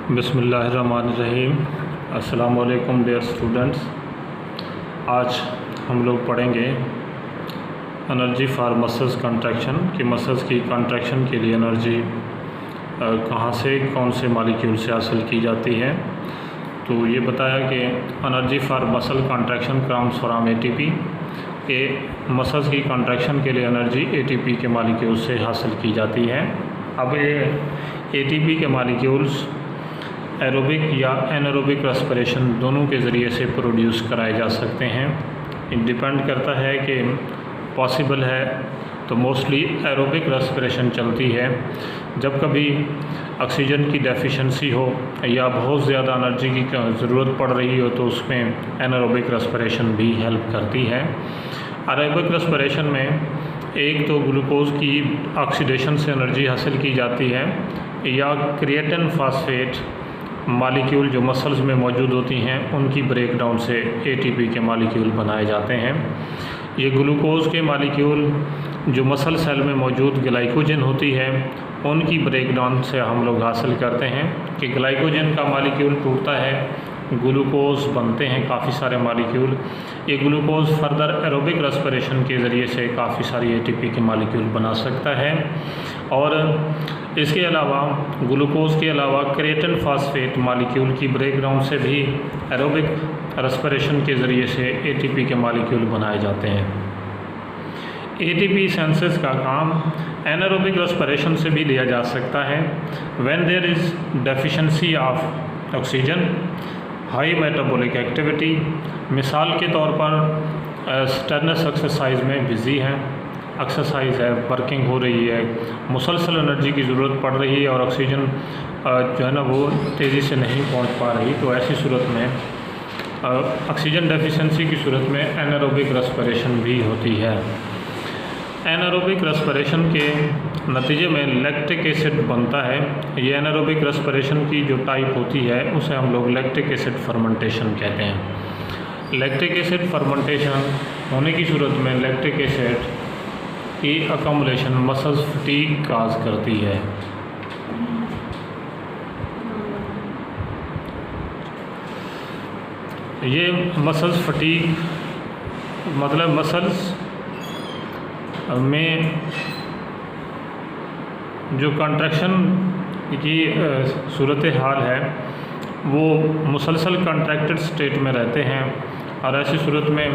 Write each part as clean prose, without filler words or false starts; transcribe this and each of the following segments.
बिस्मिल्लाहिर्रहमानिर्रहीम। अस्सलाम वालेकुम डियर स्टूडेंट्स। आज हम लोग पढ़ेंगे एनर्जी फॉर मसल्स कंट्रैक्शन कि मसल्स की कंट्रैक्शन के लिए एनर्जी कहाँ से कौन से मॉलिक्यूल से हासिल की जाती है। तो ये बताया कि energy for muscle contraction comes from ATP के मसल्स की कंट्रैक्शन के लिए एनर्जी एटीपी के मॉलिक्यूल से हासिल की जाती है। अब ये एटीपी के मॉलिक्यूल्स एरोबिक या एनारोबिक रेस्पिरेशन दोनों के ज़रिए से प्रोड्यूस कराए जा सकते हैं। ये डिपेंड करता है कि पॉसिबल है तो मोस्टली एरोबिक रेस्पिरेशन चलती है। जब कभी ऑक्सीजन की डेफिशिएंसी हो या बहुत ज़्यादा एनर्जी की ज़रूरत पड़ रही हो तो उसमें एनारोबिक रेस्पिरेशन भी हेल्प करती है। एरोबिक रेस्पिरेशन में एक तो ग्लूकोज की ऑक्सीडेशन से एनर्जी हासिल की जाती है या क्रिएटिन फॉस्फेट मॉलिक्यूल जो मसल्स में मौजूद होती हैं उनकी ब्रेकडाउन से एटीपी के मॉलिक्यूल बनाए जाते हैं। ये ग्लूकोज के मॉलिक्यूल जो मसल सेल में मौजूद ग्लाइकोजन होती है उनकी ब्रेकडाउन से हम लोग हासिल करते हैं कि ग्लाइकोजन का मॉलिक्यूल टूटता है, ग्लूकोज बनते हैं काफ़ी सारे मॉलिक्यूल। ये ग्लूकोज फर्दर एरोबिक रेस्पिरेशन के ज़रिए से काफ़ी सारी एटीपी के मॉलिक्यूल बना सकता है। और इसके अलावा ग्लूकोज के अलावा क्रिएटिन फॉस्फेट मॉलिक्यूल की ब्रेकडाउन से भी एरोबिक रेस्पिरेशन के ज़रिए से एटीपी के मॉलिक्यूल बनाए जाते हैं। एटीपी सेंसेस का काम एनारोबिक रेस्पिरेशन से भी लिया जा सकता है। When there is deficiency of oxygen, high metabolic activity, मिसाल के तौर पर स्टेनस एक्सरसाइज में बिज़ी हैं, एक्सरसाइज है, वर्किंग हो रही है, मुसलसल एनर्जी की ज़रूरत पड़ रही है और ऑक्सीजन जो है ना वो तेज़ी से नहीं पहुंच पा रही, तो ऐसी सूरत में ऑक्सीजन डेफिशिएंसी की सूरत में एनारोबिक रेस्पिरेशन भी होती है। एनारोबिक रेस्पिरेशन के नतीजे में लैक्टिक एसिड बनता है। ये एनारोबिक रेस्पिरेशन की जो टाइप होती है उसे हम लोग लैक्टिक एसिड फर्मेंटेशन कहते हैं। लैक्टिक एसिड फर्मेंटेशन होने की सूरत में लैक्टिक एसिड की अकोमोलेशन मसल्स फटीग काज करती है। ये मसल्स फटीग मतलब मसल्स में जो कंट्रैक्शन की सूरत हाल है वो मुसलसल कंट्रैक्टेड स्टेट में रहते हैं और ऐसी सूरत में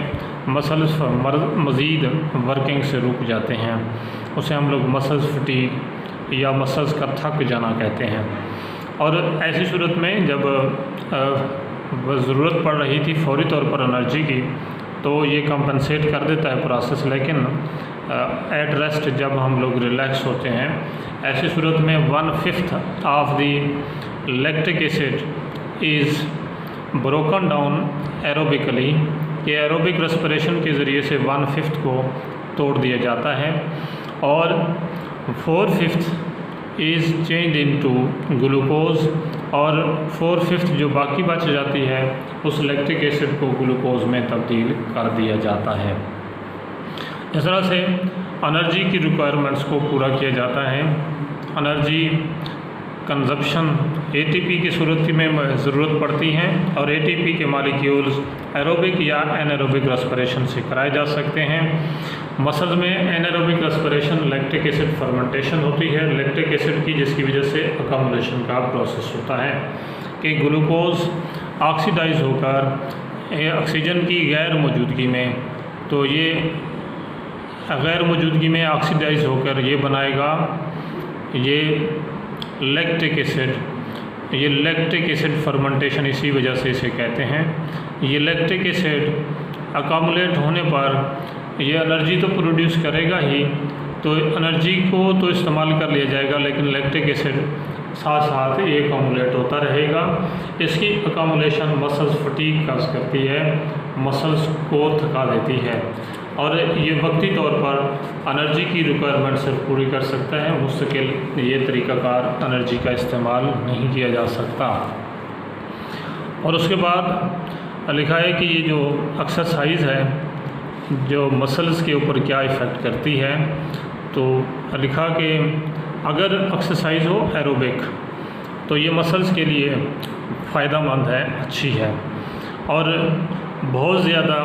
मसल्स मज़ीद वर्किंग से रुक जाते हैं। उसे हम लोग मसल्स फटीग या मसल्स का थक जाना कहते हैं। और ऐसी सूरत में जब ज़रूरत पड़ रही थी फौरी तौर पर एनर्जी की तो ये कंपनसेट कर देता है प्रोसेस, लेकिन एट रेस्ट जब हम लोग रिलैक्स होते हैं ऐसी सूरत में 1/5 of the lactic acid is broken down aerobically कि एरोबिक रेस्पिरेशन के ज़रिए से 1/5 को तोड़ दिया जाता है और 4/5 इज़ चेंज इनटू ग्लूकोज और 4/5 जो बाकी बच जाती है उस लैक्टिक एसिड को ग्लूकोज में तब्दील कर दिया जाता है। इस तरह से एनर्जी की रिक्वायरमेंट्स को पूरा किया जाता है। एनर्जी कंजप्शन एटीपी की सूरत में ज़रूरत पड़ती हैं और एटीपी के मॉलिक्यूल्स एरोबिक या एनारोबिक रेस्पिरेशन से कराए जा सकते हैं। मसल्स में anaerobic respiration lactic acid fermentation होती है लैक्टिक एसिड की, जिसकी वजह से अकोमोलेशन का प्रोसेस होता है कि ग्लूकोज ऑक्सीडाइज होकर ऑक्सीजन की गैर मौजूदगी में, तो ये गैर मौजूदगी में ऑक्सीडाइज होकर ये बनाएगा ये लैक्टिक एसिड। ये लैक्टिक एसिड फर्मेंटेशन इसी वजह से इसे कहते हैं। ये लैक्टिक एसिड अकोमुलेट होने पर ये एनर्जी तो प्रोड्यूस करेगा ही, तो एनर्जी को तो इस्तेमाल कर लिया जाएगा लेकिन लैक्टिक एसिड साथ साथ ये अकोमुलेट होता रहेगा। इसकी अकोमुलेशन मसल्स फटीग काज करती है, मसल्स को थका देती है और ये वक्ती तौर पर एनर्जी की रिक्वायरमेंट सिर्फ पूरी कर सकता है। मुस्तकिल ये तरीक़ाकार एनर्जी का इस्तेमाल नहीं किया जा सकता। और उसके बाद लिखा है कि ये जो एक्सरसाइज है जो मसल्स के ऊपर क्या इफ़ेक्ट करती है, तो लिखा कि अगर एक्सरसाइज हो एरोबिक तो ये मसल्स के लिए फ़ायदेमंद है, अच्छी है। और बहुत ज़्यादा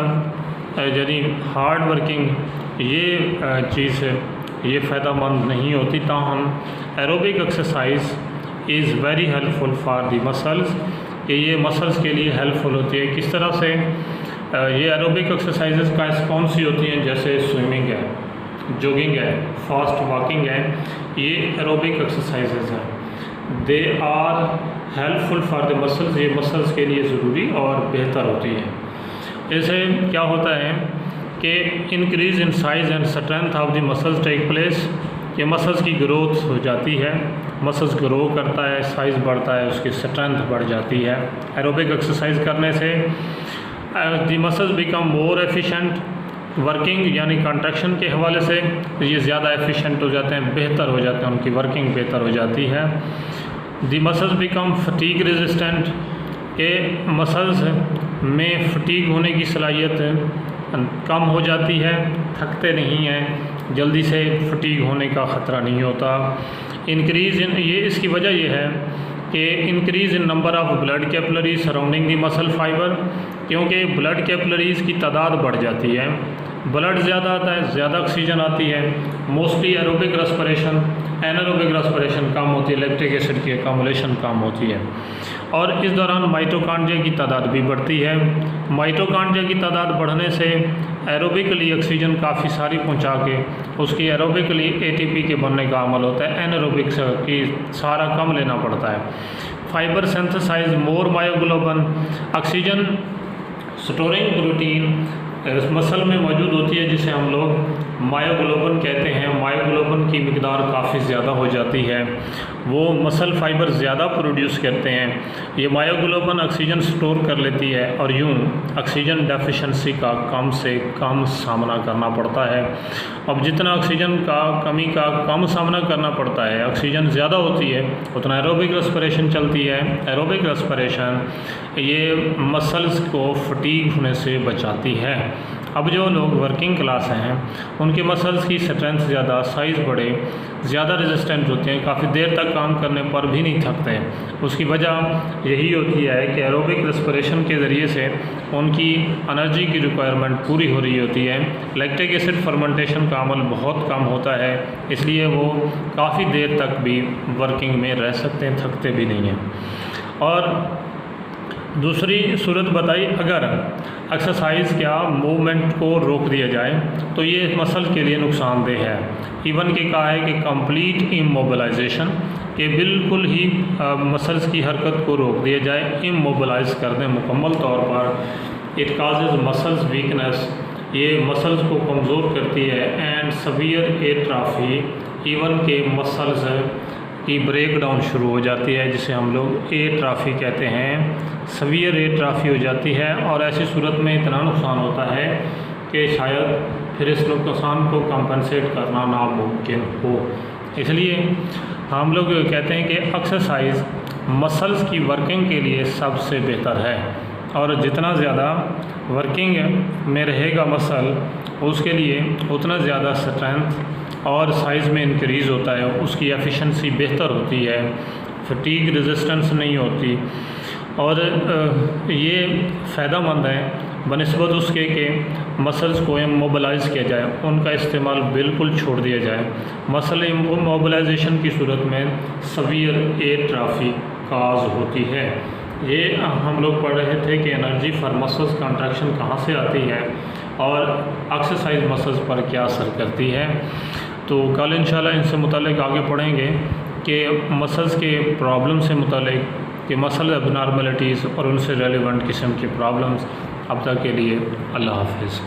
यानी हार्ड वर्किंग ये चीज़ ये फ़ायदेमंद नहीं होती, ताहम aerobic exercise is very helpful for the muscles, कि ये मसल्स के लिए हेल्पफुल होती है। किस तरह से ये एरोबिक एक्सरसाइजेस कौन सी होती हैं, जैसे स्विमिंग है, जॉगिंग है, फास्ट वॉकिंग है, ये एरोबिक एक्सरसाइजेस हैं। They are helpful for the muscles, ये मसल्स के लिए ज़रूरी और बेहतर होती है। इससे क्या होता है कि increase in size and strength of the muscles take place, ये मसल्स की ग्रोथ हो जाती है, मसल्स ग्रो करता है, साइज़ बढ़ता है, उसकी स्ट्रेंथ बढ़ जाती है। एरोबिक एक्सरसाइज करने से the muscles become more efficient working, यानी कंट्रैक्शन के हवाले से ये ज़्यादा एफिशिएंट हो जाते हैं, बेहतर हो जाते हैं, उनकी वर्किंग बेहतर हो जाती है। The muscles become fatigue resistant, के मसल्स में फटीग होने की सलाहियत कम हो जाती है, थकते नहीं हैं, जल्दी से फटीग होने का ख़तरा नहीं होता। इंक्रीज़ इन, ये इसकी वजह ये है कि increase in number of blood capillaries surrounding the muscle fibre, क्योंकि ब्लड कैपिलरीज की तादाद बढ़ जाती है, ब्लड ज़्यादा आता है, ज़्यादा ऑक्सीजन आती है। Mostly aerobic respiration, anaerobic respiration कम होती है, लैक्टिक एसिड की एकमुलेशन कम होती है। और इस दौरान माइटोकॉन्ड्रिया की तादाद भी बढ़ती है। माइटोकॉन्ड्रिया की तादाद बढ़ने से एरोबिकली ऑक्सीजन काफ़ी सारी पहुंचा के उसकी एरोबिकली एटीपी के बनने का अमल होता है, एनारोबिक की सारा कम लेना पड़ता है। Fibre synthesise more myoglobin, oxygen storing protein muscle में मौजूद होती है, जिसे हम लोग मायोग्लोबिन कहते हैं। मायोग्लोबिन की मिकदार काफ़ी ज़्यादा हो जाती है, वो मसल फाइबर ज़्यादा प्रोड्यूस करते हैं। ये मायोग्लोबिन ऑक्सीजन स्टोर कर लेती है और यूँ ऑक्सीजन डेफिशिएंसी का कम से कम सामना करना पड़ता है। अब जितना ऑक्सीजन का कमी का कम सामना करना पड़ता है, ऑक्सीजन ज़्यादा होती है, उतना एरोबिक रेस्पिरेशन चलती है। एरोबिक रेस्पिरेशन ये मसल्स को फटीग होने से बचाती है। अब जो लोग वर्किंग क्लास हैं उनके मसल्स की स्ट्रेंथ ज़्यादा, साइज़ बड़े, ज़्यादा रेजिस्टेंट होते हैं, काफ़ी देर तक काम करने पर भी नहीं थकते। उसकी वजह यही होती है कि एरोबिक रेस्पिरेशन के ज़रिए से उनकी एनर्जी की रिक्वायरमेंट पूरी हो रही होती है। लैक्टिक एसिड फर्मेंटेशन का अमल बहुत कम होता है, इसलिए वो काफ़ी देर तक भी वर्किंग में रह सकते हैं, थकते भी नहीं हैं। और दूसरी सूरत बताई, अगर एक्सरसाइज क्या मूवमेंट को रोक दिया जाए तो ये मसल के लिए नुकसानदेह है। इवन के कहा है कि कंप्लीट इमोबिलाइजेशन, कि बिल्कुल ही मसल्स की हरकत को रोक दिया जाए, इमोबिलाइज कर दें मुकम्मल तौर पर। इट काजेज मसल्स वीकनेस, ये मसल्स को कमज़ोर करती है। एंड सवियर एट्राफी, इवन के मसल्स की ब्रेक डाउन शुरू हो जाती है, जिसे हम लोग एट्राफी कहते हैं। सवियर एट्राफी हो जाती है और ऐसी सूरत में इतना नुकसान होता है कि शायद फिर इस नुकसान को कंपनसेट करना नामुमकिन हो। इसलिए हम लोग कहते हैं कि एक्सरसाइज मसल्स की वर्किंग के लिए सबसे बेहतर है, और जितना ज़्यादा वर्किंग में रहेगा मसल, उसके लिए उतना ज़्यादा स्ट्रेंथ और साइज़ में इंक्रीज़ होता है, उसकी एफिशिएंसी बेहतर होती है, फटीग रेजिस्टेंस नहीं होती। और ये फ़ायदेमंद है बनिस्बत उसके कि मसल्स को इमोबिलाइज़ किया जाए, उनका इस्तेमाल बिल्कुल छोड़ दिया जाए। मसल इमोबिलाइजेशन की सूरत में सवियर एट्राफी काज होती है। ये हम लोग पढ़ रहे थे कि एनर्जी फॉर मसल्स कंट्रैक्शन कहाँ से आती है और एक्सरसाइज मसल्स पर क्या असर करती है। तो कल इंशाल्लाह इनसे मुतालिक आगे पढ़ेंगे कि मसल्स के प्रॉब्लम से मुतालिक, कि मसल एबनॉर्मलिटीज़ और उनसे रेलिवेंट किस्म की प्रॉब्लम्स। अब तक के लिए अल्लाह हाफ़िज़।